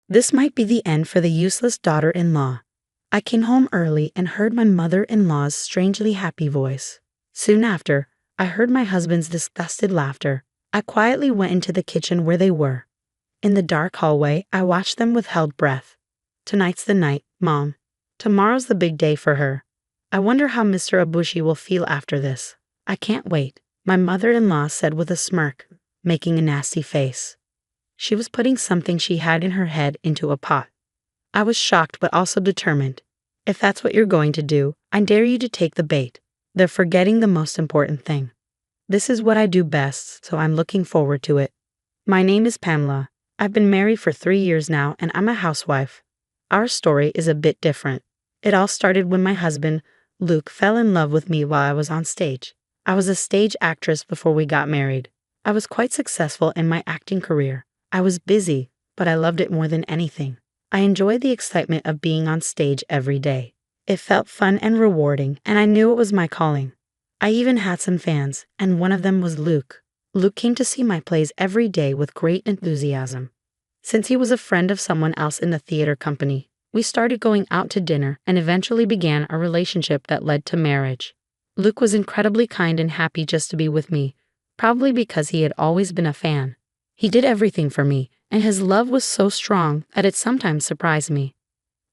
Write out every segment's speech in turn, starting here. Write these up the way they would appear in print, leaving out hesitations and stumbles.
This might be the end for the useless daughter-in-law. I came home early and heard my mother-in-law's strangely happy voice. Soon after, I heard my husband's disgusted laughter. I quietly went into the kitchen where they were. In the dark hallway, I watched them with held breath. Tonight's the night, Mom. Tomorrow's the big day for her. I wonder how Mr. Abushi will feel after this. I can't wait, my mother-in-law said with a smirk, making a nasty face. She was putting something she had in her head into a pot. I was shocked but also determined. If that's what you're going to do, I dare you to take the bait. They're forgetting the most important thing. This is what I do best, so I'm looking forward to it. My name is Pamela. I've been married for 3 years now and I'm a housewife. Our story is a bit different. It all started when my husband, Luke, fell in love with me while I was on stage. I was a stage actress before we got married. I was quite successful in my acting career. I was busy, but I loved it more than anything. I enjoyed the excitement of being on stage every day. It felt fun and rewarding, and I knew it was my calling. I even had some fans, and one of them was Luke. Luke came to see my plays every day with great enthusiasm. Since he was a friend of someone else in the theater company, we started going out to dinner and eventually began a relationship that led to marriage. Luke was incredibly kind and happy just to be with me, probably because he had always been a fan. He did everything for me, and his love was so strong that it sometimes surprised me.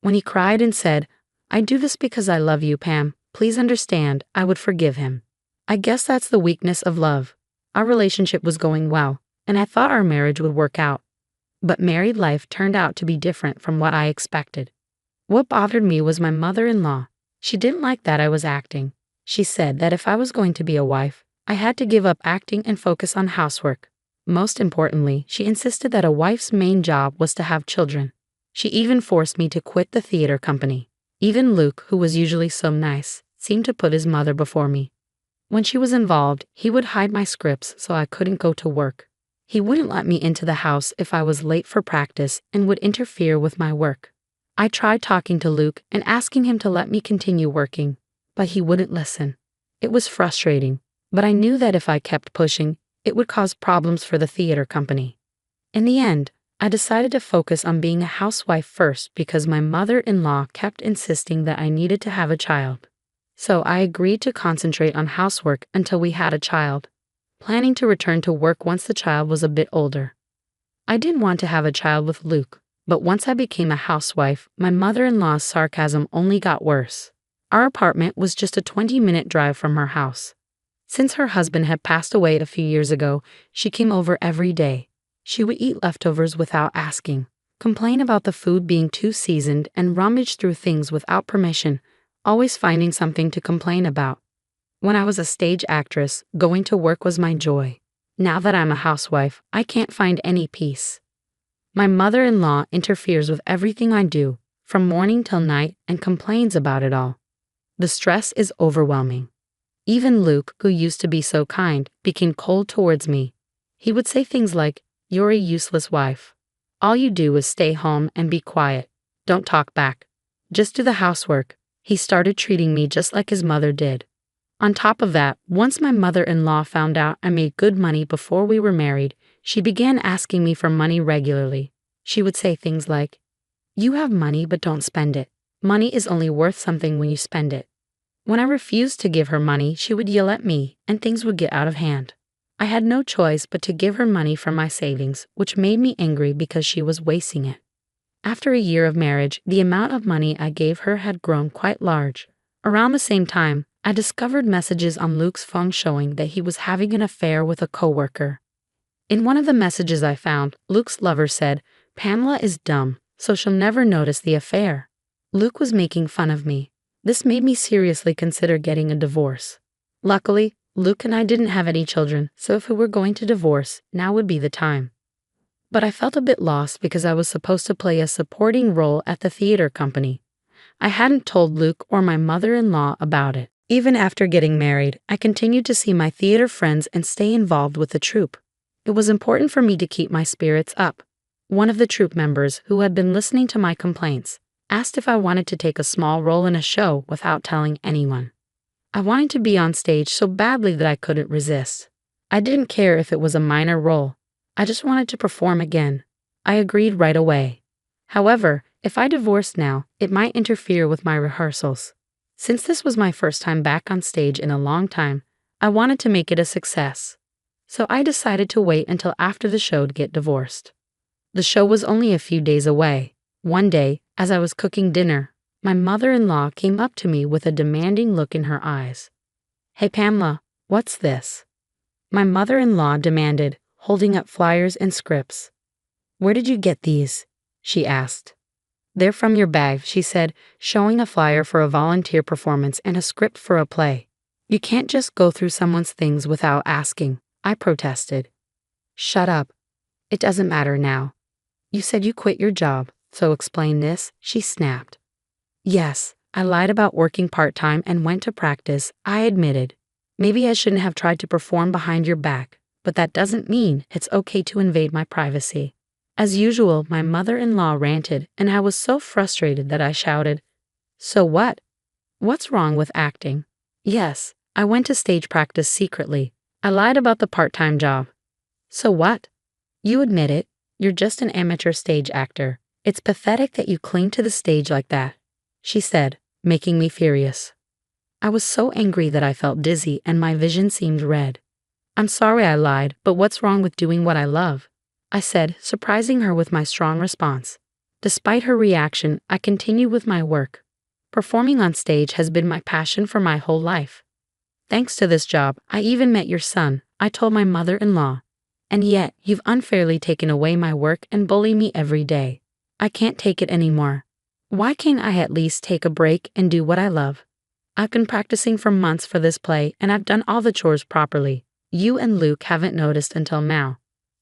When he cried and said, "I do this because I love you, Pam, please understand," I would forgive him. I guess that's the weakness of love. Our relationship was going well, and I thought our marriage would work out. But married life turned out to be different from what I expected. What bothered me was my mother-in-law. She didn't like that I was acting. She said that if I was going to be a wife, I had to give up acting and focus on housework. Most importantly, she insisted that a wife's main job was to have children. She even forced me to quit the theater company. Even Luke, who was usually so nice, seemed to put his mother before me. When she was involved, he would hide my scripts so I couldn't go to work. He wouldn't let me into the house if I was late for practice and would interfere with my work. I tried talking to Luke and asking him to let me continue working, but he wouldn't listen. It was frustrating, but I knew that if I kept pushing, it would cause problems for the theater company. In the end, I decided to focus on being a housewife first because my mother-in-law kept insisting that I needed to have a child. So I agreed to concentrate on housework until we had a child, planning to return to work once the child was a bit older. I didn't want to have a child with Luke, but once I became a housewife, my mother-in-law's sarcasm only got worse. Our apartment was just a 20-minute drive from her house. Since her husband had passed away a few years ago, she came over every day. She would eat leftovers without asking, complain about the food being too seasoned, and rummage through things without permission, always finding something to complain about. When I was a stage actress, going to work was my joy. Now that I'm a housewife, I can't find any peace. My mother-in-law interferes with everything I do, from morning till night, and complains about it all. The stress is overwhelming. Even Luke, who used to be so kind, became cold towards me. He would say things like, "You're a useless wife. All you do is stay home and be quiet. Don't talk back. Just do the housework." He started treating me just like his mother did. On top of that, once my mother-in-law found out I made good money before we were married, she began asking me for money regularly. She would say things like, "You have money but don't spend it. Money is only worth something when you spend it." When I refused to give her money, she would yell at me, and things would get out of hand. I had no choice but to give her money from my savings, which made me angry because she was wasting it. After a year of marriage, the amount of money I gave her had grown quite large. Around the same time, I discovered messages on Luke's phone showing that he was having an affair with a coworker. In one of the messages I found, Luke's lover said, "Pamela is dumb, so she'll never notice the affair." Luke was making fun of me. This made me seriously consider getting a divorce. Luckily, Luke and I didn't have any children, so if we were going to divorce, now would be the time. But I felt a bit lost because I was supposed to play a supporting role at the theater company. I hadn't told Luke or my mother-in-law about it. Even after getting married, I continued to see my theater friends and stay involved with the troupe. It was important for me to keep my spirits up. One of the troupe members, who had been listening to my complaints, asked if I wanted to take a small role in a show without telling anyone. I wanted to be on stage so badly that I couldn't resist. I didn't care if it was a minor role. I just wanted to perform again. I agreed right away. However, if I divorced now, it might interfere with my rehearsals. Since this was my first time back on stage in a long time, I wanted to make it a success. So I decided to wait until after the show to get divorced. The show was only a few days away. One day, as I was cooking dinner, my mother-in-law came up to me with a demanding look in her eyes. "Hey Pamela, what's this?" My mother-in-law demanded, holding up flyers and scripts. "Where did you get these?" she asked. "They're from your bag," she said, showing a flyer for a volunteer performance and a script for a play. "You can't just go through someone's things without asking," I protested. "Shut up. It doesn't matter now. You said you quit your job, so explain this," she snapped. "Yes, I lied about working part-time and went to practice," I admitted. "Maybe I shouldn't have tried to perform behind your back, but that doesn't mean it's okay to invade my privacy." As usual, my mother-in-law ranted, and I was so frustrated that I shouted, "So what? What's wrong with acting?" "Yes, I went to stage practice secretly. I lied about the part-time job." "So what? You admit it. You're just an amateur stage actor. It's pathetic that you cling to the stage like that," she said, making me furious. I was so angry that I felt dizzy and my vision seemed red. "I'm sorry I lied, but what's wrong with doing what I love?" I said, surprising her with my strong response. Despite her reaction, I continued with my work. Performing on stage has been my passion for my whole life. "Thanks to this job, I even met your son," I told my mother-in-law. "And yet, you've unfairly taken away my work and bully me every day. I can't take it anymore. Why can't I at least take a break and do what I love? I've been practicing for months for this play and I've done all the chores properly. You and Luke haven't noticed until now.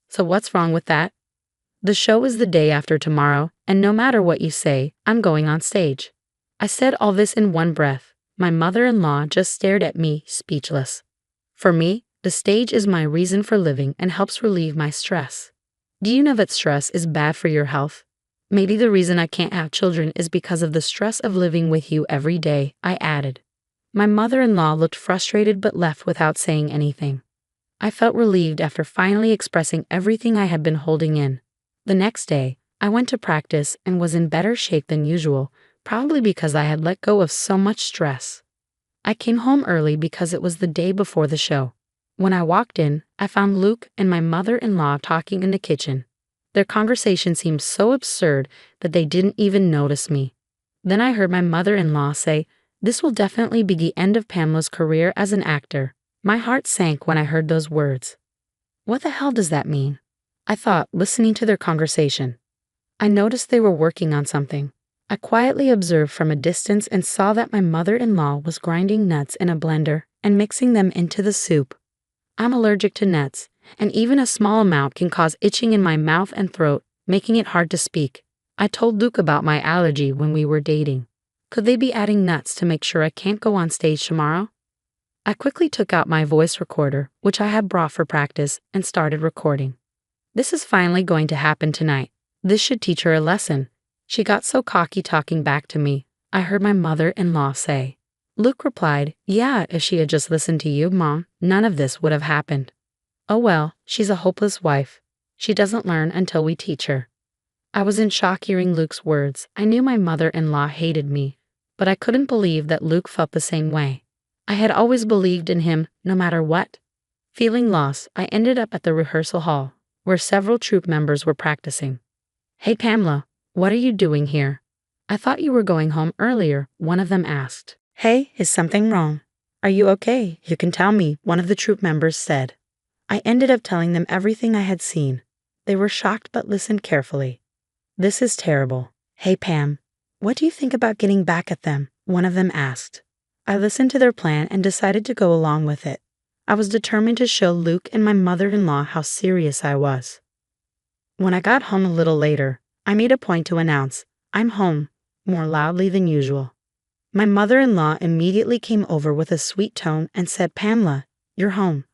So what's wrong with that? The show is the day after tomorrow, and no matter what you say, I'm going on stage." I said all this in one breath. My mother-in-law just stared at me, speechless. For me, the stage is my reason for living and helps relieve my stress. Do you know that stress is bad for your health? Maybe the reason I can't have children is because of the stress of living with you every day, I added. My mother-in-law looked frustrated but left without saying anything. I felt relieved after finally expressing everything I had been holding in. The next day, I went to practice and was in better shape than usual, probably because I had let go of so much stress. I came home early because it was the day before the show. When I walked in, I found Luke and my mother-in-law talking in the kitchen. Their conversation seemed so absurd that they didn't even notice me. Then I heard my mother-in-law say, "This will definitely be the end of Pamela's career as an actor." My heart sank when I heard those words. What the hell does that mean? I thought, listening to their conversation. I noticed they were working on something. I quietly observed from a distance and saw that my mother-in-law was grinding nuts in a blender and mixing them into the soup. I'm allergic to nuts, and even a small amount can cause itching in my mouth and throat, making it hard to speak. I told Luke about my allergy when we were dating. Could they be adding nuts to make sure I can't go on stage tomorrow? I quickly took out my voice recorder, which I had brought for practice, and started recording. "This is finally going to happen tonight. This should teach her a lesson." She got so cocky talking back to me, I heard my mother-in-law say. Luke replied, "Yeah, if she had just listened to you, Mom, none of this would have happened." "Oh well, she's a hopeless wife. She doesn't learn until we teach her." I was in shock hearing Luke's words. I knew my mother-in-law hated me, but I couldn't believe that Luke felt the same way. I had always believed in him, no matter what. Feeling lost, I ended up at the rehearsal hall, where several troupe members were practicing. "Hey Pamela, what are you doing here? I thought you were going home earlier," one of them asked. "Hey, is something wrong? Are you okay? You can tell me," one of the troupe members said. I ended up telling them everything I had seen. They were shocked but listened carefully. "This is terrible. Hey Pam, what do you think about getting back at them?" one of them asked. I listened to their plan and decided to go along with it. I was determined to show Luke and my mother-in-law how serious I was. When I got home a little later, I made a point to announce, "I'm home," more loudly than usual. My mother-in-law immediately came over with a sweet tone and said, "Pamela, you're home.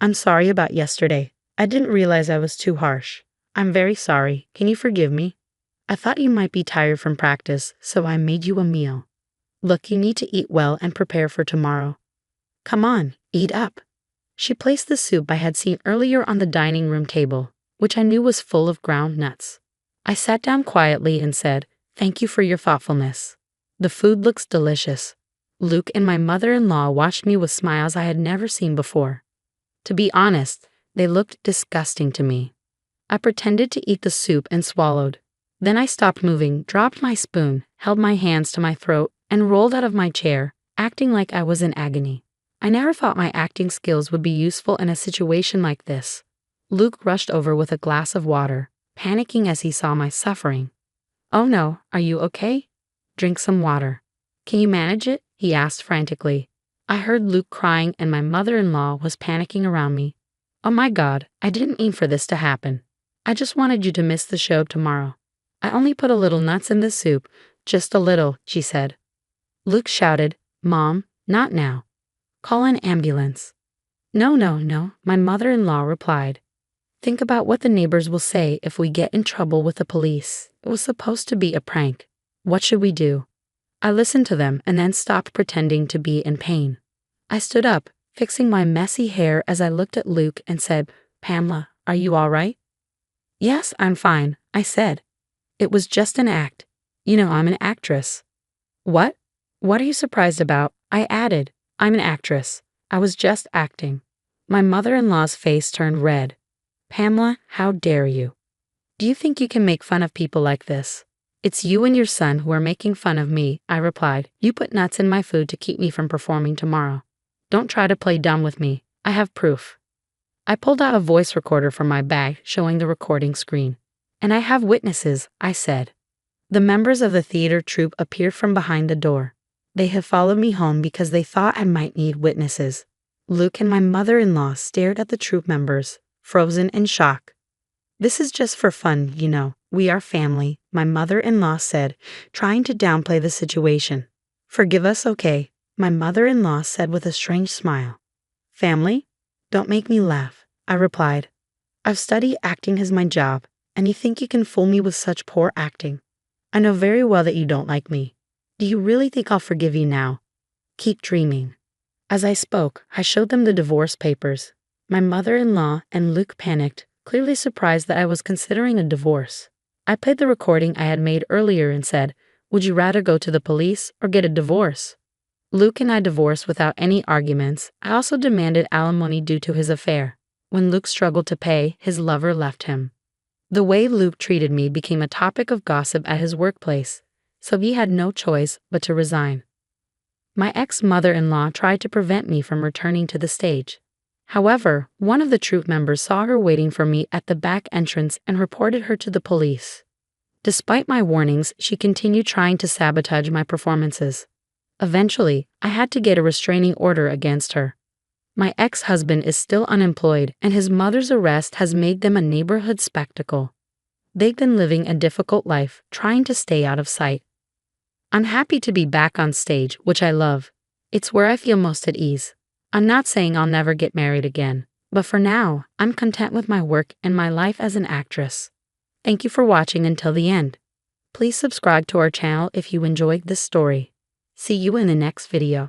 I'm sorry about yesterday. I didn't realize I was too harsh. I'm very sorry. Can you forgive me? I thought you might be tired from practice, so I made you a meal. Look, you need to eat well and prepare for tomorrow. Come on, eat up." She placed the soup I had seen earlier on the dining room table, which I knew was full of ground nuts. I sat down quietly and said, "Thank you for your thoughtfulness. The food looks delicious." Luke and my mother-in-law watched me with smiles I had never seen before. To be honest, they looked disgusting to me. I pretended to eat the soup and swallowed. Then I stopped moving, dropped my spoon, held my hands to my throat, and rolled out of my chair, acting like I was in agony. I never thought my acting skills would be useful in a situation like this. Luke rushed over with a glass of water, panicking as he saw my suffering. "Oh no, are you okay? Drink some water. Can you manage it?" he asked frantically. I heard Luke crying and my mother-in-law was panicking around me. "Oh my God, I didn't mean for this to happen. I just wanted you to miss the show tomorrow. I only put a little nuts in the soup, just a little," she said. Luke shouted, "Mom, not now. Call an ambulance." "No, no, no," my mother-in-law replied. "Think about what the neighbors will say if we get in trouble with the police. It was supposed to be a prank. What should we do?" I listened to them and then stopped pretending to be in pain. I stood up, fixing my messy hair as I looked at Luke and said, "Pamela, are you all right?" "Yes, I'm fine," I said. "It was just an act. You know I'm an actress." "What? What are you surprised about?" I added. "I'm an actress. I was just acting." My mother-in-law's face turned red. "Pamela, how dare you? Do you think you can make fun of people like this?" "It's you and your son who are making fun of me," I replied. "You put nuts in my food to keep me from performing tomorrow. Don't try to play dumb with me. I have proof." I pulled out a voice recorder from my bag, showing the recording screen. "And I have witnesses," I said. The members of the theater troupe appeared from behind the door. They had followed me home because they thought I might need witnesses. Luke and my mother-in-law stared at the troupe members, frozen in shock. "This is just for fun, you know. We are family," my mother-in-law said, trying to downplay the situation. "Forgive us, okay?" my mother-in-law said with a strange smile. "Family? Don't make me laugh," I replied. "I've studied acting as my job, and you think you can fool me with such poor acting? I know very well that you don't like me. Do you really think I'll forgive you now? Keep dreaming." As I spoke, I showed them the divorce papers. My mother-in-law and Luke panicked, clearly surprised that I was considering a divorce. I played the recording I had made earlier and said, "Would you rather go to the police or get a divorce?" Luke and I divorced without any arguments. I also demanded alimony due to his affair. When Luke struggled to pay, his lover left him. The way Luke treated me became a topic of gossip at his workplace, so he had no choice but to resign. My ex-mother-in-law tried to prevent me from returning to the stage. However, one of the troupe members saw her waiting for me at the back entrance and reported her to the police. Despite my warnings, she continued trying to sabotage my performances. Eventually, I had to get a restraining order against her. My ex-husband is still unemployed, and his mother's arrest has made them a neighborhood spectacle. They've been living a difficult life, trying to stay out of sight. I'm happy to be back on stage, which I love. It's where I feel most at ease. I'm not saying I'll never get married again, but for now, I'm content with my work and my life as an actress. Thank you for watching until the end. Please subscribe to our channel if you enjoyed this story. See you in the next video.